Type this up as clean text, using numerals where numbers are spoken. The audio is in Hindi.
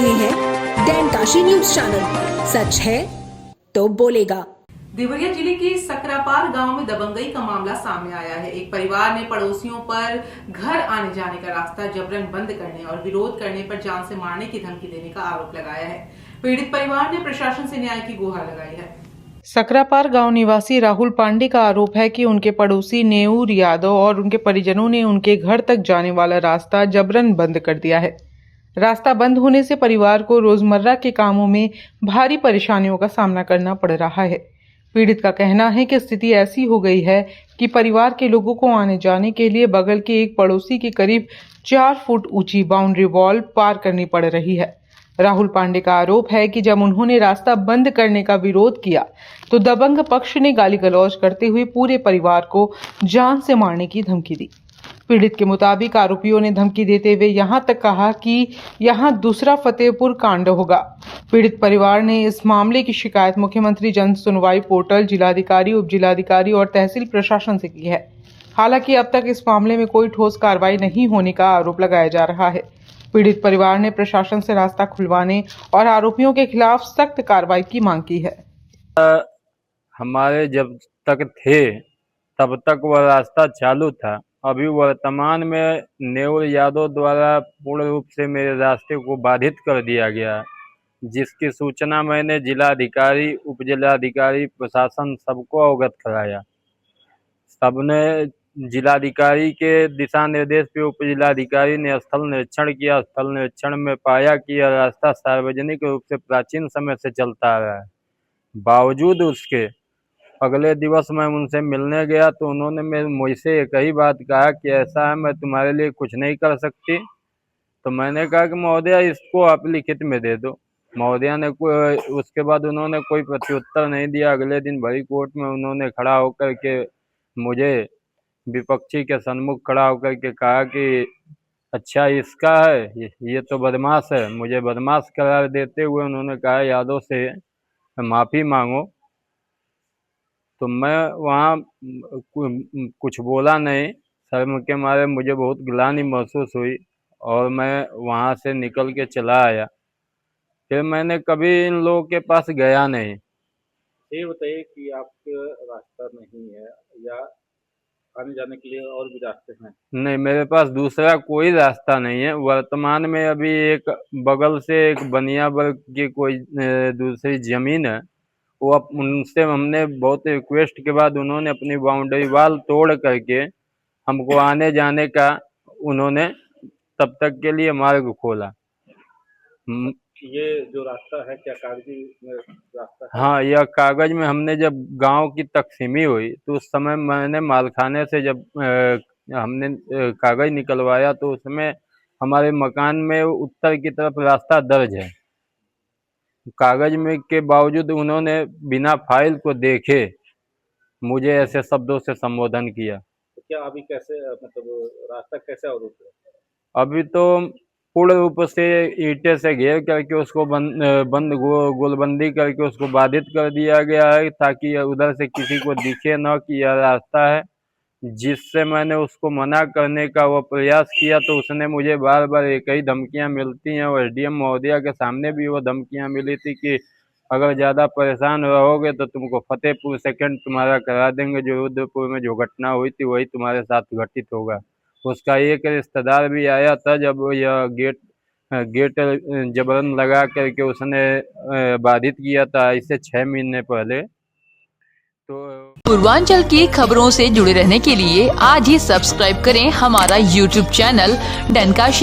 रहे हैं डैनकाशी न्यूज चैनल। सच है तो बोलेगा। देवरिया जिले के सकरापार गांव में दबंगई का मामला सामने आया है। एक परिवार ने पड़ोसियों पर घर आने जाने का रास्ता जबरन बंद करने और विरोध करने पर जान से मारने की धमकी देने का आरोप लगाया है। पीड़ित परिवार ने प्रशासन से न्याय की गुहार लगाई है। सकरापार गांव निवासी राहुल पांडे का आरोप है कि उनके पड़ोसी नेऊर यादव और उनके परिजनों ने उनके घर तक जाने वाला रास्ता जबरन बंद कर दिया है। रास्ता बंद होने से परिवार को रोजमर्रा के कामों में भारी परेशानियों का सामना करना पड़ रहा है। पीड़ित का कहना है कि स्थिति ऐसी हो गई है कि परिवार के लोगों को आने जाने के लिए बगल के एक पड़ोसी की करीब 4 फुट ऊंची बाउंड्री वॉल पार करनी पड़ रही है। राहुल पांडे का आरोप है कि जब उन्होंने रास्ता बंद करने का विरोध किया तो दबंग पक्ष ने गाली गलौज करते हुए पूरे परिवार को जान से मारने की धमकी दी। पीड़ित के मुताबिक आरोपियों ने धमकी देते हुए यहां तक कहा कि यहां दूसरा फतेहपुर कांड होगा। पीड़ित परिवार ने इस मामले की शिकायत मुख्यमंत्री जन सुनवाई पोर्टल, जिलाधिकारी, उप जिलाधिकारी और तहसील प्रशासन से की है। हालांकि अब तक इस मामले में कोई ठोस कार्रवाई नहीं होने का आरोप लगाया जा रहा है। पीड़ित परिवार ने प्रशासन से रास्ता खुलवाने और आरोपियों के खिलाफ सख्त कार्रवाई की मांग की है। हमारे जब तक थे तब तक वह रास्ता चालू था। अभी वर्तमान में नेऊर यादव द्वारा पूर्ण रूप से मेरे रास्ते को बाधित कर दिया गया, जिसकी सूचना मैंने जिलाधिकारी, उप जिलाधिकारी, प्रशासन सबको अवगत कराया। सबने जिलाधिकारी के दिशा निर्देश पे उप जिलाधिकारी ने स्थल निरीक्षण किया। स्थल निरीक्षण में पाया कि यह रास्ता सार्वजनिक रूप से प्राचीन समय से चलता आ रहा है। बावजूद उसके अगले दिवस मैं उनसे मिलने गया तो उन्होंने मुझसे एक ही बात कहा कि ऐसा है, मैं तुम्हारे लिए कुछ नहीं कर सकती। तो मैंने कहा कि महोदय, इसको आप लिखित में दे दो। महोदया ने उसके बाद उन्होंने कोई प्रत्युत्तर नहीं दिया। अगले दिन भरी कोर्ट में उन्होंने खड़ा होकर के मुझे विपक्षी के सन्मुख खड़ा होकर के कहा कि अच्छा इसका है, ये तो बदमाश है। मुझे बदमाश करार देते हुए उन्होंने कहा यादव से माफ़ी मांगो। तो मैं वहाँ कुछ बोला नहीं। शर्म के मारे मुझे बहुत ग्लानि महसूस हुई और मैं वहाँ से निकल के चला आया। फिर मैंने कभी इन लोगों के पास गया नहीं। ये बताइए कि आपके रास्ता नहीं है या आने जाने के लिए और भी रास्ते हैं? नहीं, मेरे पास दूसरा कोई रास्ता नहीं है। वर्तमान में अभी एक बगल से एक बनिया वर्ग की कोई दूसरी ज़मीन है, वो अब उनसे हमने बहुत रिक्वेस्ट के बाद उन्होंने अपनी बाउंड्री वाल तोड़ करके हमको आने जाने का उन्होंने तब तक के लिए मार्ग खोला। ये जो रास्ता है क्या कागजी रास्ता है? हाँ, यह कागज में हमने जब गांव की तकसीमी हुई तो उस समय मैंने मालखाने से जब हमने कागज निकलवाया तो उसमें हमारे मकान में उत्तर की तरफ रास्ता दर्ज है। कागज में के बावजूद उन्होंने बिना फाइल को देखे मुझे ऐसे शब्दों से संबोधन किया। तो क्या अभी कैसे मतलब रास्ता कैसे अवरुद्ध है? अभी तो पूर्ण रूप से ईंटे से घेर करके उसको गोलबंदी करके उसको बाधित कर दिया गया है ताकि उधर से किसी को दिखे न कि यह रास्ता है। जिससे मैंने उसको मना करने का वो प्रयास किया तो उसने मुझे बार बार एक ही धमकियां मिलती हैं और एसडीएम महोदया के सामने भी वो धमकियां मिली थी कि अगर ज़्यादा परेशान रहोगे तो तुमको फतेहपुर सेकंड तुम्हारा करा देंगे। जो रुद्रपुर में जो घटना हुई थी वही तुम्हारे साथ घटित होगा। उसका एक रिश्तेदार भी आया था जब यह गेट जबरन लगा करके उसने बाधित किया था इससे 6 महीने पहले। तो पूर्वांचल की खबरों से जुड़े रहने के लिए आज ही सब्सक्राइब करें हमारा YouTube चैनल डैनकाशी।